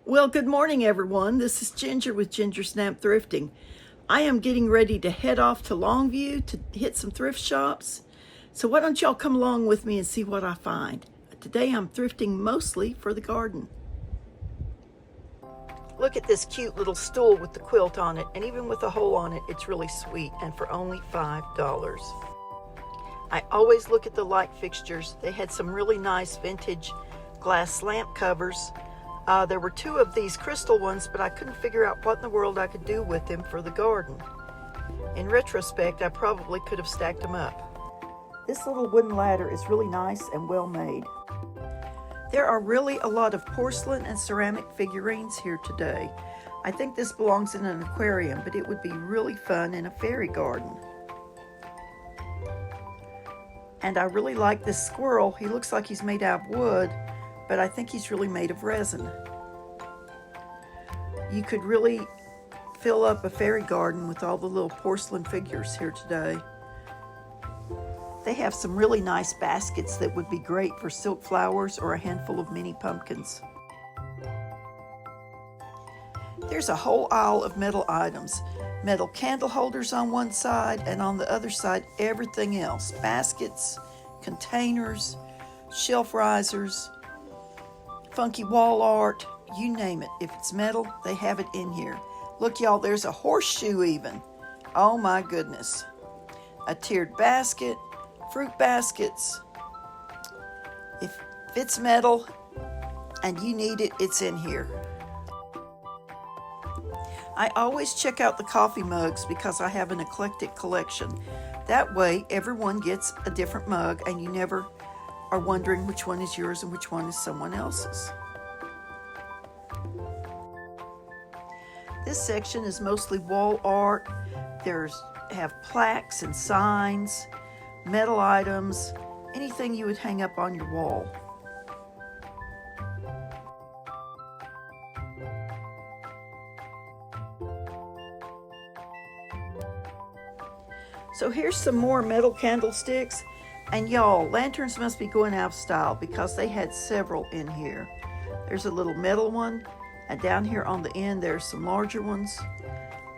Well, good morning, everyone. This is Ginger with Ginger Snap Thrifting. I am getting ready to head off to Longview to hit some thrift shops. So why don't y'all come along with me and see what I find. Today I'm thrifting mostly for the garden. Look at this cute little stool with the quilt on it, and even with a hole on it, it's really sweet, and for only $5. I always look at the light fixtures. They had some really nice vintage glass lamp covers. There were two of these crystal ones, but I couldn't figure out what in the world I could do with them for the garden. In retrospect, I probably could have stacked them up. This little wooden ladder is really nice and well made. There are really a lot of porcelain and ceramic figurines here today. I think this belongs in an aquarium, but it would be really fun in a fairy garden. And I really like this squirrel. He looks like he's made out of wood, but I think he's really made of resin. You could really fill up a fairy garden with all the little porcelain figures here today. They have some really nice baskets that would be great for silk flowers or a handful of mini pumpkins. There's a whole aisle of metal items. Metal candle holders on one side, and on the other side, everything else. Baskets, containers, shelf risers, funky wall art, you name it. If it's metal, they have it in here. Look, y'all, there's a horseshoe even. Oh my goodness. A tiered basket, fruit baskets. If it's metal and you need it, it's in here. I always check out the coffee mugs because I have an eclectic collection. That way, everyone gets a different mug and you never are wondering which one is yours and which one is someone else's. This section is mostly wall art. Have plaques and signs, metal items, anything you would hang up on your wall. So here's some more metal candlesticks. And y'all, lanterns must be going out of style because they had several in here. There's a little metal one, and down here on the end there's some larger ones.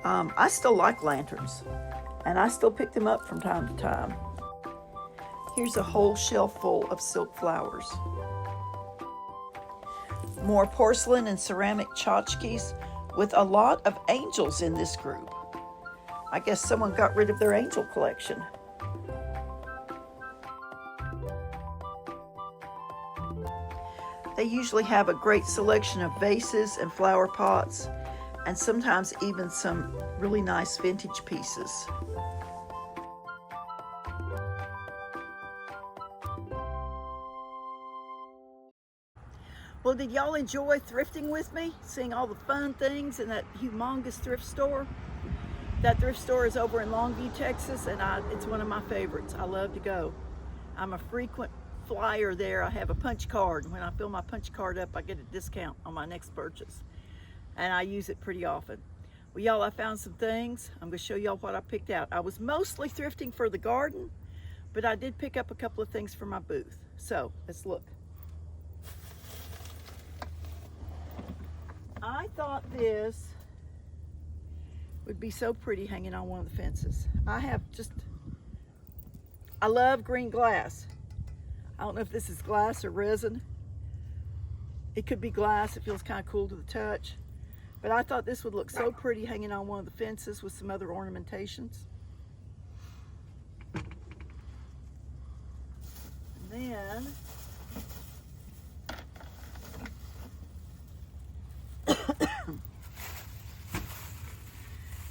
I still like lanterns, and I still pick them up from time to time. Here's a whole shelf full of silk flowers. More porcelain and ceramic tchotchkes with a lot of angels in this group. I guess someone got rid of their angel collection. They usually have a great selection of vases and flower pots, and sometimes even some really nice vintage pieces. Well, did y'all enjoy thrifting with me? Seeing all the fun things in that humongous thrift store? That thrift store is over in Longview, Texas, and it's one of my favorites. I love to go. I'm a frequent flyer there. I have a punch card, and when I fill my punch card up, I get a discount on my next purchase, and I use it pretty often. Well, y'all, I found some things. I'm going to show y'all what I picked out. I was mostly thrifting for the garden, but I did pick up a couple of things for my booth. So let's look. I thought this would be so pretty hanging on one of the fences. I love green glass. I don't know if this is glass or resin. It could be glass. It feels kind of cool to the touch. But I thought this would look so pretty hanging on one of the fences with some other ornamentations. And then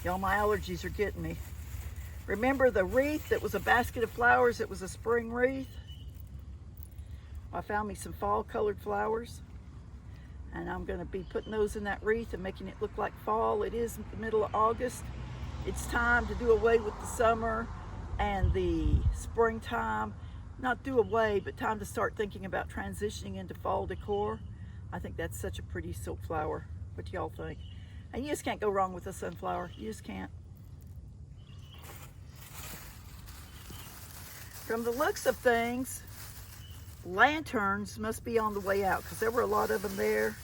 y'all, my allergies are getting me. Remember the wreath that was a basket of flowers? It was a spring wreath. I found me some fall colored flowers, and I'm going to be putting those in that wreath and making it look like fall. It is the middle of August. It's time to do away with the summer and the springtime. Not do away, but time to start thinking about transitioning into fall decor. I think that's such a pretty silk flower. What do y'all think? And you just can't go wrong with a sunflower. You just can't. From the looks of things, lanterns must be on the way out because there were a lot of them there.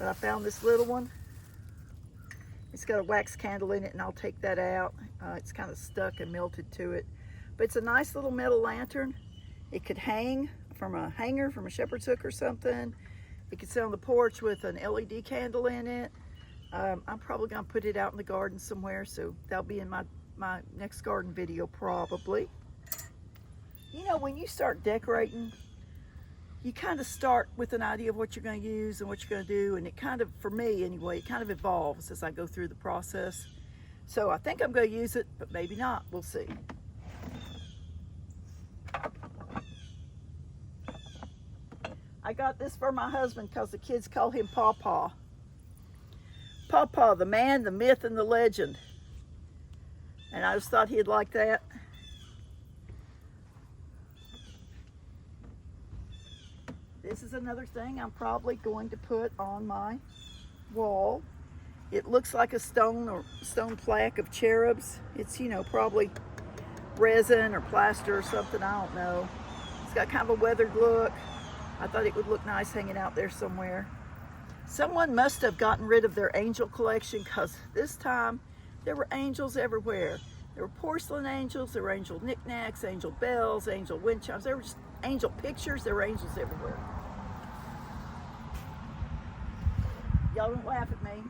But I found this little one. It's got a wax candle in it, and I'll take that out. It's kind of stuck and melted to it. But it's a nice little metal lantern. It could hang from a hanger, from a shepherd's hook or something. It could sit on the porch with an LED candle in it. I'm probably gonna put it out in the garden somewhere, so that'll be in my next garden video probably. You know, when you start decorating, you kind of start with an idea of what you're going to use and what you're going to do, and it kind of, for me anyway, it kind of evolves as I go through the process. So I think I'm going to use it, but maybe not. We'll see. I got this for my husband because the kids call him Pawpaw. Pawpaw, the man, the myth, and the legend. And I just thought he'd like that. This is another thing I'm probably going to put on my wall. It looks like a stone plaque of cherubs. It's, you know, probably resin or plaster or something, I don't know. It's got kind of a weathered look. I thought it would look nice hanging out there somewhere. Someone must have gotten rid of their angel collection, because this time there were angels everywhere. There were porcelain angels, there were angel knickknacks, angel bells, angel wind chimes. There were just angel pictures, there were angels everywhere. Y'all don't laugh at me.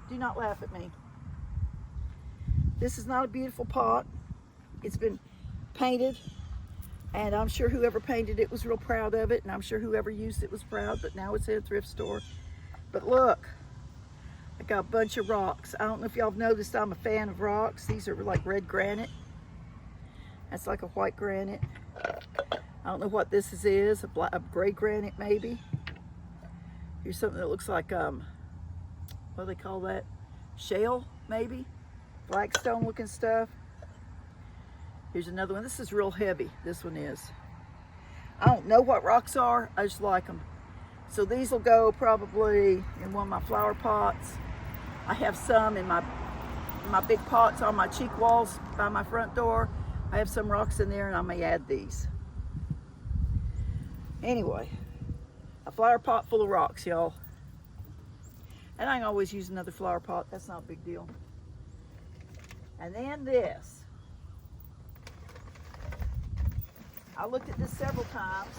Do not laugh at me. This is not a beautiful pot. It's been painted, and I'm sure whoever painted it was real proud of it, and I'm sure whoever used it was proud, but now it's in a thrift store. But look, I got a bunch of rocks. I don't know if y'all have noticed, I'm a fan of rocks. These are like red granite. That's like a white granite. I don't know what this is, a gray granite maybe. Here's something that looks like, what do they call that? Shale, maybe? Blackstone looking stuff. Here's another one. This is real heavy, this one is. I don't know what rocks are, I just like them. So these will go probably in one of my flower pots. I have some in my big pots on my cheek walls by my front door. I have some rocks in there, and I may add these. Anyway, a flower pot full of rocks, y'all. And I can always use another flower pot. That's not a big deal. And then this. I looked at this several times.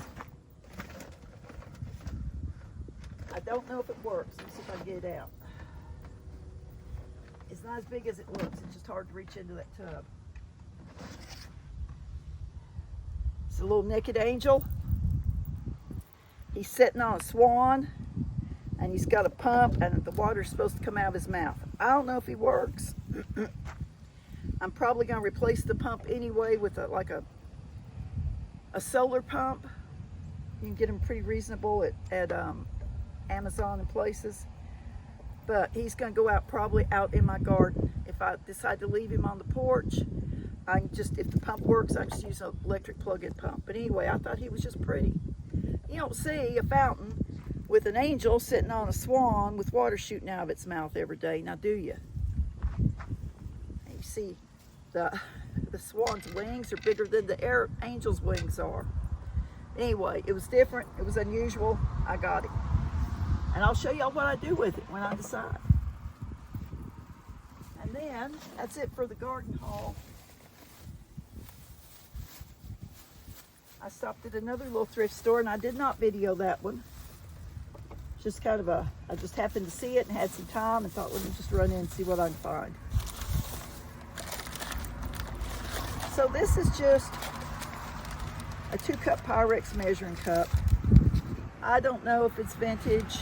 I don't know if it works. Let's see if I can get it out. It's not as big as it looks. It's just hard to reach into that tub. It's a little naked angel. He's sitting on a swan, and he's got a pump, and the water's supposed to come out of his mouth. I don't know if he works. I'm probably going to replace the pump anyway with a solar pump. You can get them pretty reasonable at Amazon and places. But he's going to go out probably out in my garden. If I decide to leave him on the porch, I can just, if the pump works, I just use an electric plug-in pump. But anyway, I thought he was just pretty. You don't see a fountain with an angel sitting on a swan with water shooting out of its mouth every day, now do you? And you see the swan's wings are bigger than the angel's wings are. Anyway, it was different, it was unusual, I got it. And I'll show y'all what I do with it when I decide. And then, that's it for the garden haul. I stopped at another little thrift store, and I did not video that one. Just kind of I just happened to see it and had some time and thought, let me just run in and see what I can find. So this is just a 2-cup Pyrex measuring cup. I don't know if it's vintage.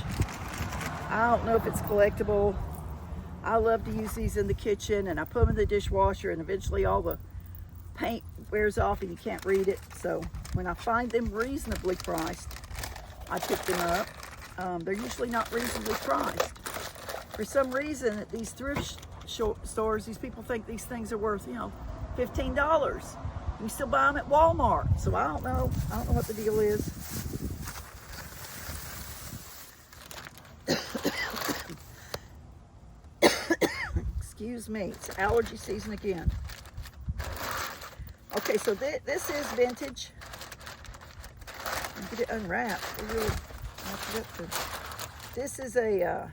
I don't know if it's collectible. I love to use these in the kitchen, and I put them in the dishwasher, and eventually all the paint wears off and you can't read it. So when I find them reasonably priced, I pick them up. They're usually not reasonably priced. For some reason at these thrift stores, these people think these things are worth, you know, $15. You still buy them at Walmart. So I don't know what the deal is. Excuse me, it's allergy season again. Okay, so this is vintage. Get it unwrapped. I really have to. This is a,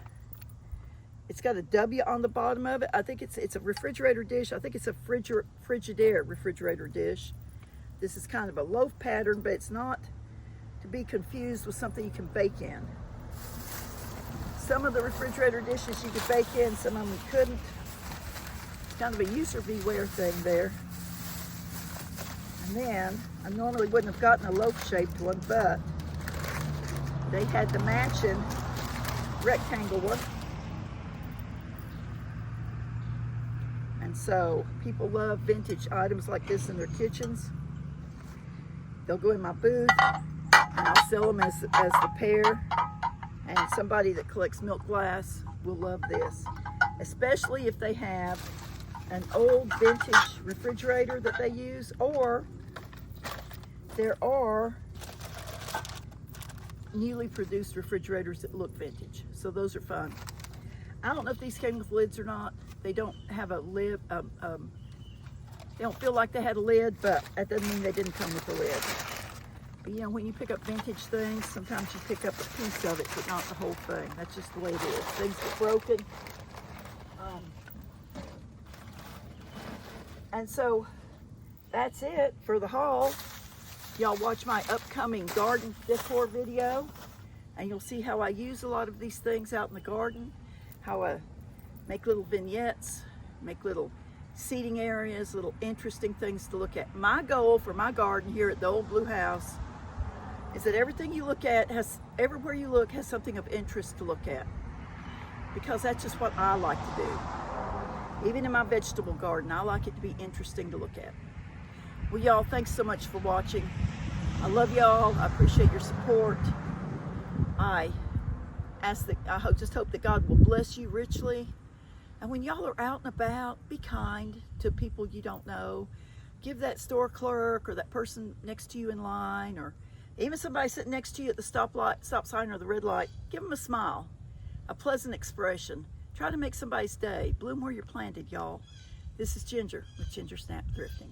it's got a W on the bottom of it. I think it's a refrigerator dish. I think it's a Frigidaire refrigerator dish. This is kind of a loaf pattern, but it's not to be confused with something you can bake in. Some of the refrigerator dishes you could bake in, some of them you couldn't. It's kind of a user beware thing there. And then, I normally wouldn't have gotten a loaf-shaped one, but they had the matching rectangle one. And so, people love vintage items like this in their kitchens. They'll go in my booth, and I'll sell them as the pair. And somebody that collects milk glass will love this, especially if they have an old vintage refrigerator that they use, or there are newly produced refrigerators that look vintage. So those are fun. I don't know if these came with lids or not. They don't have a lid. They don't feel like they had a lid, but that doesn't mean they didn't come with a lid. But you know, when you pick up vintage things, sometimes you pick up a piece of it, but not the whole thing. That's just the way it is. Things get broken. And so that's it for the haul. Y'all watch my upcoming garden decor video, and you'll see how I use a lot of these things out in the garden, how I make little vignettes, make little seating areas, little interesting things to look at. My goal for my garden here at the Old Blue House is that everything you look at everywhere you look has something of interest to look at, because that's just what I like to do. Even in my vegetable garden, I like it to be interesting to look at. Well, y'all, thanks so much for watching. I love y'all. I appreciate your support. I just hope that God will bless you richly. And when y'all are out and about, be kind to people you don't know. Give that store clerk or that person next to you in line, or even somebody sitting next to you at the stop sign or the red light, give them a smile, a pleasant expression. Try to make somebody's day. Bloom where you're planted, y'all. This is Ginger with Ginger Snap Thrifting.